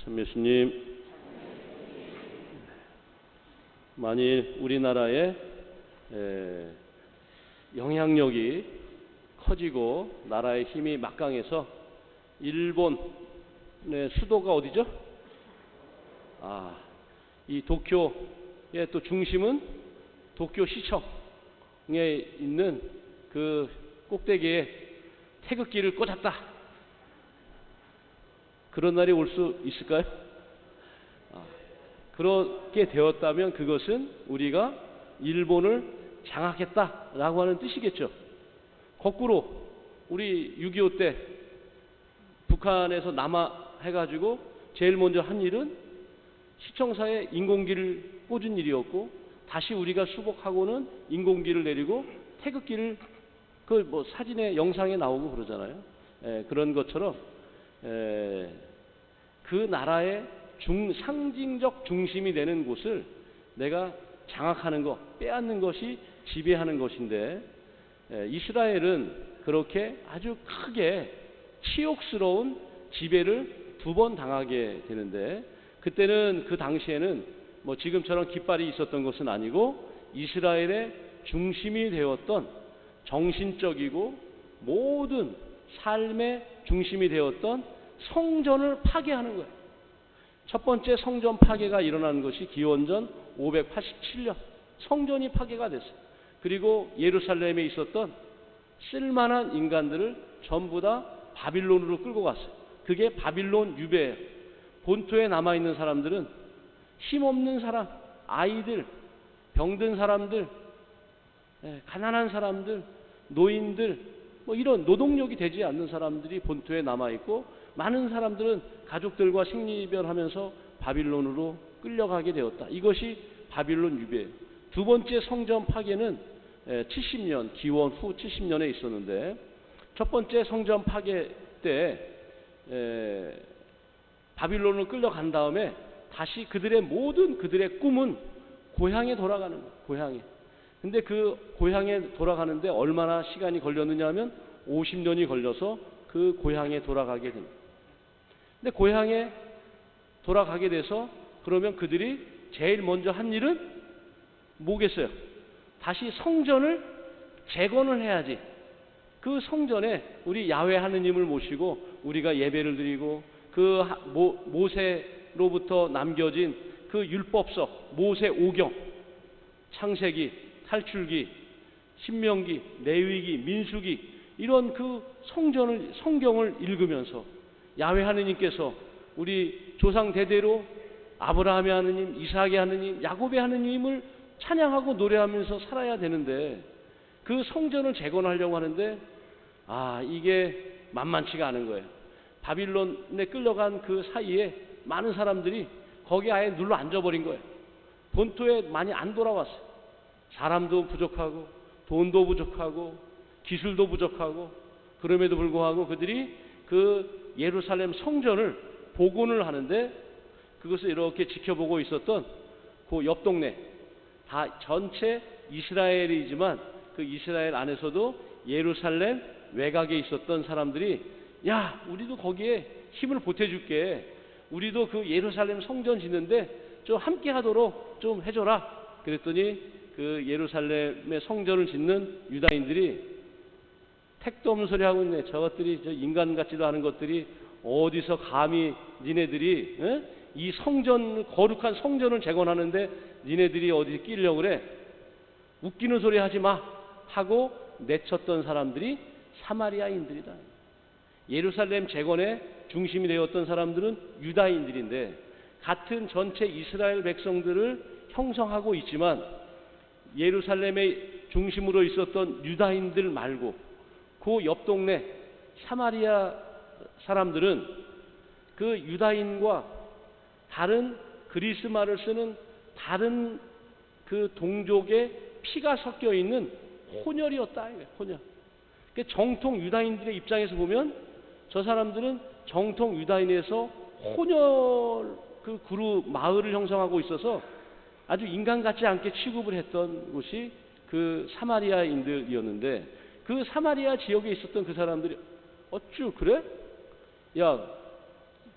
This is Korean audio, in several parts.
참 예수님, 만일 우리나라의 영향력이 커지고 나라의 힘이 막강해서 일본의 수도가 어디죠? 이 도쿄의 또 중심은 도쿄시청에 있는 그 꼭대기에 태극기를 꽂았다. 그런 날이 올 수 있을까요? 그렇게 되었다면 그것은 우리가 일본을 장악했다라고 하는 뜻이겠죠. 거꾸로 우리 6.25 때 북한에서 남하해가지고 제일 먼저 한 일은 시청사에 인공기를 꽂은 일이었고, 다시 우리가 수복하고는 인공기를 내리고 태극기를 사진에 영상에 나오고 그러잖아요. 그런 것처럼 그 나라의 상징적 중심이 되는 곳을 내가 장악하는 것, 빼앗는 것이 지배하는 것인데, 이스라엘은 그렇게 아주 크게 치욕스러운 지배를 2번 당하게 되는데, 그때는 그 당시에는 지금처럼 깃발이 있었던 것은 아니고 이스라엘의 중심이 되었던, 정신적이고 모든 삶의 중심이 되었던 성전을 파괴하는 거예요. 첫 번째 성전 파괴가 일어난 것이 기원전 587년 성전이 파괴가 됐어요. 그리고 예루살렘에 있었던 쓸만한 인간들을 전부 다 바빌론으로 끌고 갔어요. 그게 바빌론 유배예요. 본토에 남아있는 사람들은 힘없는 사람, 아이들, 병든 사람들, 가난한 사람들, 노인들, 이런 노동력이 되지 않는 사람들이 본토에 남아있고, 많은 사람들은 가족들과 생리별하면서 바빌론으로 끌려가게 되었다. 이것이 바빌론 유배예요. 2번째 성전 파괴는 70년, 기원 후 70년에 있었는데, 첫 번째 성전 파괴 때 바빌론을 끌려간 다음에 다시 그들의 꿈은 고향에 돌아가는 거예요. 고향에. 근데 그 고향에 돌아가는데 얼마나 시간이 걸렸느냐 하면 50년이 걸려서 그 고향에 돌아가게 됩니다. 근데 고향에 돌아가게 돼서 그러면 그들이 제일 먼저 한 일은 뭐겠어요? 다시 성전을 재건을 해야지. 그 성전에 우리 야훼 하느님을 모시고 우리가 예배를 드리고, 그 모세로부터 남겨진 그 율법서, 모세 오경, 창세기, 탈출기, 신명기, 레위기, 민수기, 이런 그 성경을 읽으면서 야훼 하느님께서 우리 조상 대대로 아브라함의 하느님, 이삭의 하느님, 야곱의 하느님을 찬양하고 노래하면서 살아야 되는데, 그 성전을 재건하려고 하는데 이게 만만치가 않은 거예요. 바빌론에 끌려간 그 사이에 많은 사람들이 거기에 아예 눌러 앉아버린 거예요. 본토에 많이 안 돌아왔어요. 사람도 부족하고 돈도 부족하고 기술도 부족하고, 그럼에도 불구하고 그들이 그 예루살렘 성전을 복원을 하는데, 그것을 이렇게 지켜보고 있었던 그 옆 동네, 다 전체 이스라엘이지만 그 이스라엘 안에서도 예루살렘 외곽에 있었던 사람들이, 야, 우리도 거기에 힘을 보태줄게. 우리도 그 예루살렘 성전 짓는데 좀 함께 하도록 좀 해줘라. 그랬더니 그 예루살렘의 성전을 짓는 유다인들이 택도 없는 소리 하고 있네. 저것들이 저 인간 같지도 않은 것들이 어디서 감히 니네들이 이 거룩한 성전을 재건하는데 니네들이 어디 끼려고 그래? 웃기는 소리 하지 마 하고 내쳤던 사람들이 사마리아인들이다. 예루살렘 재건의 중심이 되었던 사람들은 유다인들인데, 같은 전체 이스라엘 백성들을 형성하고 있지만 예루살렘의 중심으로 있었던 유다인들 말고 그 옆 동네 사마리아 사람들은 그 유다인과 다른 그리스말을 쓰는 다른 그 동족의 피가 섞여 있는 혼혈이었다. 혼혈. 정통 유다인들의 입장에서 보면 저 사람들은 정통 유다인에서 혼혈 그 그룹 마을을 형성하고 있어서 아주 인간 같지 않게 취급을 했던 곳이 그 사마리아인들이었는데, 그 사마리아 지역에 있었던 그 사람들이 어쭈 그래? 야,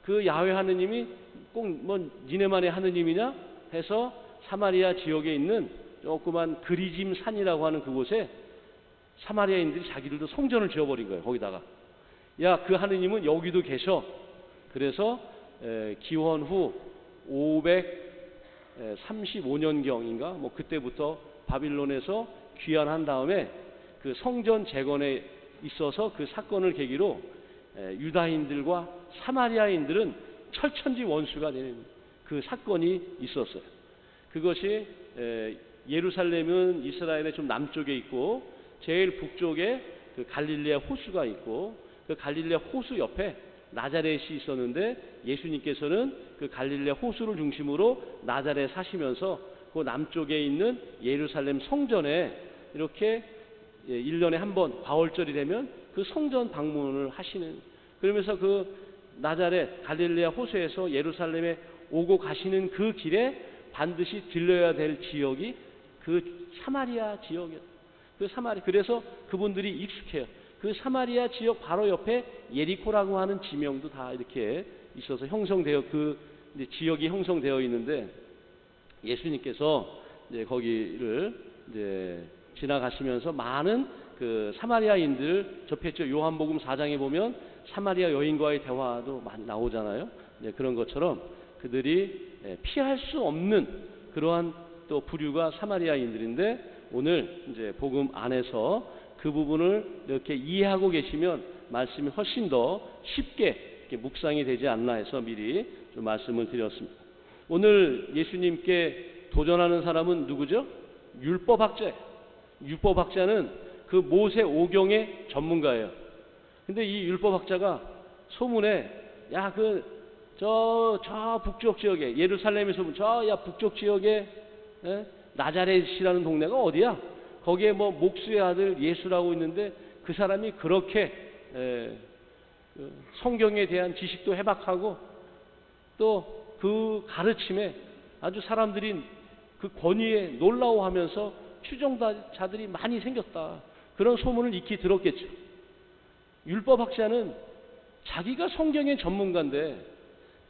그 야훼 하느님이 꼭 뭐 니네만의 하느님이냐 해서 사마리아 지역에 있는 조그만 그리짐 산이라고 하는 그곳에 사마리아인들이 자기들도 성전을 지어버린 거예요. 거기다가 야, 그 하느님은 여기도 계셔. 그래서 기원 후 535년경인가 뭐 그때부터 바빌론에서 귀환한 다음에 그 성전 재건에 있어서 그 사건을 계기로 유다인들과 사마리아인들은 철천지 원수가 되는 그 사건이 있었어요. 그것이 예루살렘은 이스라엘의 좀 남쪽에 있고 제일 북쪽에 그 갈릴레아 호수가 있고 그 갈릴레아 호수 옆에 나자렛이 있었는데 예수님께서는 그 갈릴레아 호수를 중심으로 나자렛 사시면서 그 남쪽에 있는 예루살렘 성전에 이렇게 1년에 한 번 과월절이 되면 그 성전 방문을 하시는, 그러면서 그 나자렛 갈릴레아 호수에서 예루살렘에 오고 가시는 그 길에 반드시 들려야 될 지역이 그 사마리아 지역이에요. 그 사마리아, 그래서 그분들이 익숙해요. 그 사마리아 지역 바로 옆에 예리코라고 하는 지명도 다 이렇게 있어서 형성되어 그 이제 지역이 형성되어 있는데 예수님께서 이제 거기를 이제 지나가시면서 많은 그 사마리아인들 접했죠. 요한복음 4장에 보면 사마리아 여인과의 대화도 많이 나오잖아요. 네, 그런 것처럼 그들이 피할 수 없는 그러한 또 부류가 사마리아인들인데 오늘 이제 복음 안에서 그 부분을 이렇게 이해하고 계시면 말씀이 훨씬 더 쉽게 이렇게 묵상이 되지 않나 해서 미리 좀 말씀을 드렸습니다. 오늘 예수님께 도전하는 사람은 누구죠? 율법학자예요. 율법학자는 그 모세 오경의 전문가예요. 근데 이 율법학자가 소문에 야, 저 북쪽 지역에 예루살렘에서 북쪽 지역에 나자렛이라는 동네가 어디야? 거기에 뭐 목수의 아들 예수라고 있는데 그 사람이 그렇게 성경에 대한 지식도 해박하고 또 그 가르침에 아주 사람들이 그 권위에 놀라워하면서 추종자들이 많이 생겼다. 그런 소문을 익히 들었겠죠. 율법학자는 자기가 성경의 전문가인데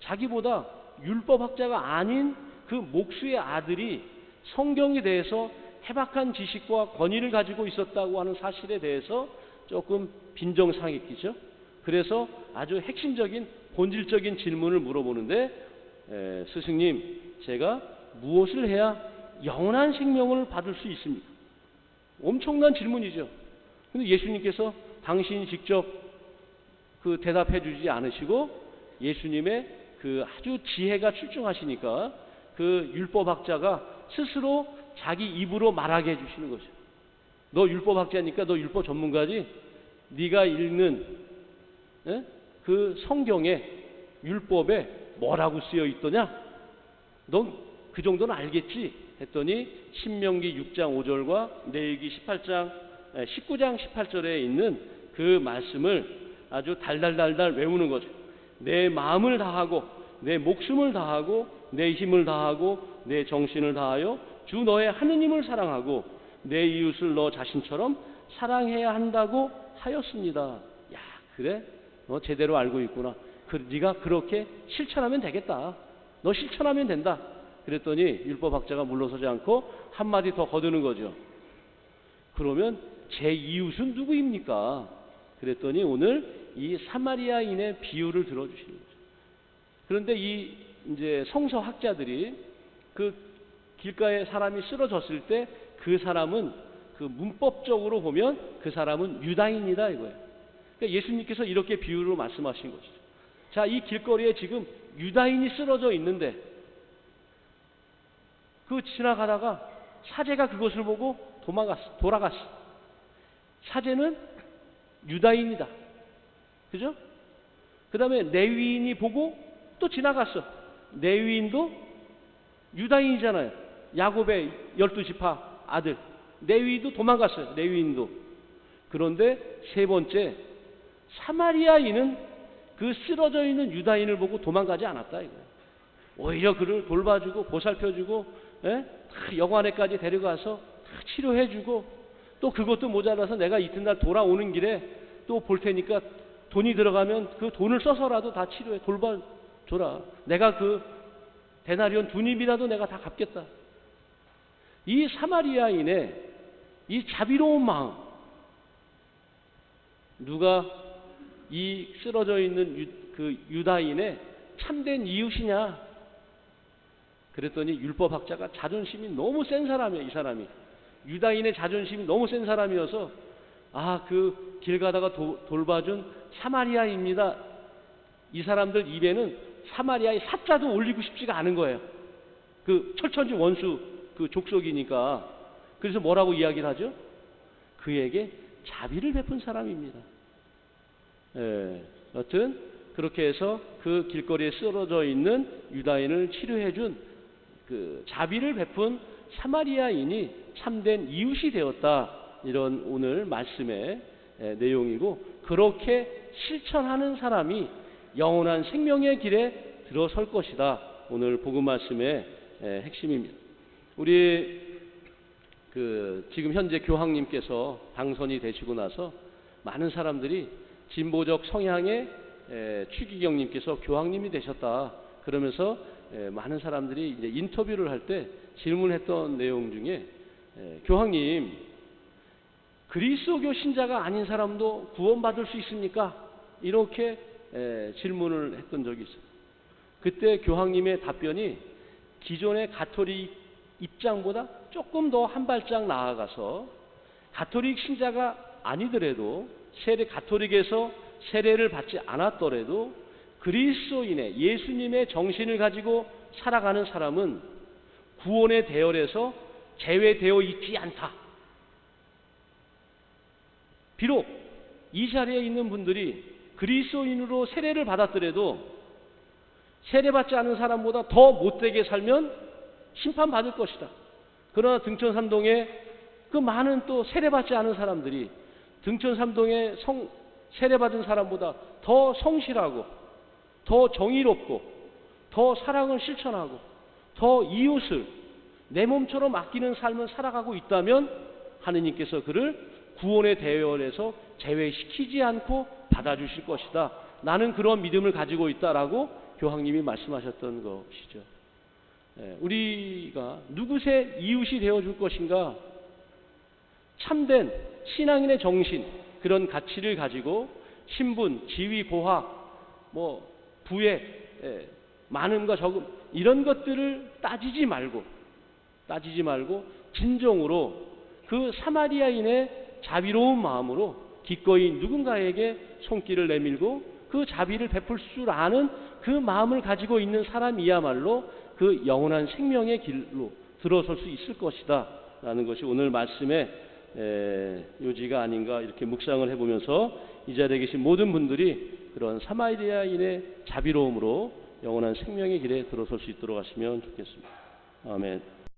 자기보다 율법학자가 아닌 그 목수의 아들이 성경에 대해서 해박한 지식과 권위를 가지고 있었다고 하는 사실에 대해서 조금 빈정상했겠죠. 그래서 아주 핵심적인 본질적인 질문을 물어보는데 스승님, 제가 무엇을 해야 영원한 생명을 받을 수 있습니까? 엄청난 질문이죠. 근데 예수님께서 당신이 직접 그 대답해 주지 않으시고 예수님의 그 아주 지혜가 출중하시니까 그 율법학자가 스스로 자기 입으로 말하게 해주시는 거죠. 너 율법학자니까 너 율법 전문가지? 네가 읽는 그 성경에 율법에 뭐라고 쓰여 있더냐? 넌 그 정도는 알겠지? 했더니 신명기 6장 5절과 레위기 19장 18절에 있는 그 말씀을 아주 달달달달 외우는 거죠. 내 마음을 다하고 내 목숨을 다하고 내 힘을 다하고 내 정신을 다하여 주 너의 하느님을 사랑하고 내 이웃을 너 자신처럼 사랑해야 한다고 하였습니다. 야, 그래? 너 제대로 알고 있구나. 네가 그렇게 실천하면 되겠다. 너 실천하면 된다. 그랬더니 율법학자가 물러서지 않고 한마디 더 거두는 거죠. 그러면 제 이웃은 누구입니까? 그랬더니 오늘 이 사마리아인의 비유를 들어주시는 거죠. 그런데 이 이제 성서학자들이 그 길가에 사람이 쓰러졌을 때 그 사람은 그 문법적으로 보면 그 사람은 유다인이다 이거예요. 그러니까 예수님께서 이렇게 비유로 말씀하신 것이죠. 자, 이 길거리에 지금 유다인이 쓰러져 있는데 그 지나가다가 사제가 그것을 보고 돌아갔어. 사제는 유다인이다. 그죠? 그 다음에 레위인이 보고 또 지나갔어. 레위인도 유다인이잖아요. 야곱의 12지파 아들. 레위도 도망갔어요. 레위인도. 그런데 세 번째, 사마리아인은 그 쓰러져 있는 유다인을 보고 도망가지 않았다 이거예요. 오히려 그를 돌봐주고 보살펴주고 영안에까지 데려가서 치료해주고 또 그것도 모자라서 내가 이튿날 돌아오는 길에 또 볼 테니까 돈이 들어가면 그 돈을 써서라도 다 치료해 줘라. 내가 그 데나리온 2닙이라도 내가 다 갚겠다. 이 사마리아인의 이 자비로운 마음, 누가 이 쓰러져 있는 그 유다인의 참된 이웃이냐? 그랬더니 율법학자가 자존심이 너무 센 사람이에요. 이 사람이 유다인의 자존심이 너무 센 사람이어서 그 길 가다가 돌봐준 사마리아입니다. 이 사람들 입에는 사마리아의 사자도 올리고 싶지가 않은 거예요. 그 철천지 원수 그 족속이니까. 그래서 뭐라고 이야기를 하죠? 그에게 자비를 베푼 사람입니다. 여튼 그렇게 해서 그 길거리에 쓰러져 있는 유다인을 치료해준 그 자비를 베푼 사마리아인이 참된 이웃이 되었다. 이런 오늘 말씀의 내용이고, 그렇게 실천하는 사람이 영원한 생명의 길에 들어설 것이다. 오늘 복음 말씀의 핵심입니다. 우리 지금 현재 교황님께서 당선이 되시고 나서 많은 사람들이 진보적 성향의 추기경님께서 교황님이 되셨다 그러면서 많은 사람들이 이제 인터뷰를 할 때 질문했던 내용 중에 교황님, 그리스도교 신자가 아닌 사람도 구원받을 수 있습니까? 이렇게 질문을 했던 적이 있어요. 그때 교황님의 답변이 기존의 가톨릭 입장보다 조금 더 한 발짝 나아가서 가톨릭 신자가 아니더라도 가톨릭에서 세례를 받지 않았더라도 그리스도인의 예수님의 정신을 가지고 살아가는 사람은 구원의 대열에서 제외되어 있지 않다. 비록 이 자리에 있는 분들이 그리스도인으로 세례를 받았더라도 세례받지 않은 사람보다 더 못되게 살면 심판받을 것이다. 그러나 등촌삼동에 그 많은 또 세례받지 않은 사람들이 등촌삼동에 세례받은 사람보다 더 성실하고 더 정의롭고 더 사랑을 실천하고 더 이웃을 내 몸처럼 아끼는 삶을 살아가고 있다면 하느님께서 그를 구원의 대열에서 제외시키지 않고 받아주실 것이다. 나는 그런 믿음을 가지고 있다라고 교황님이 말씀하셨던 것이죠. 우리가 누구의 이웃이 되어줄 것인가? 참된 신앙인의 정신, 그런 가치를 가지고 신분, 지위, 고학, 부의 많음과 적음 이런 것들을 따지지 말고 진정으로 그 사마리아인의 자비로운 마음으로 기꺼이 누군가에게 손길을 내밀고 그 자비를 베풀 줄 아는 그 마음을 가지고 있는 사람이야말로 그 영원한 생명의 길로 들어설 수 있을 것이다 라는 것이 오늘 말씀의 요지가 아닌가 이렇게 묵상을 해보면서 이 자리에 계신 모든 분들이 그런 사마리아인의 자비로움으로 영원한 생명의 길에 들어설 수 있도록 하시면 좋겠습니다. 아멘.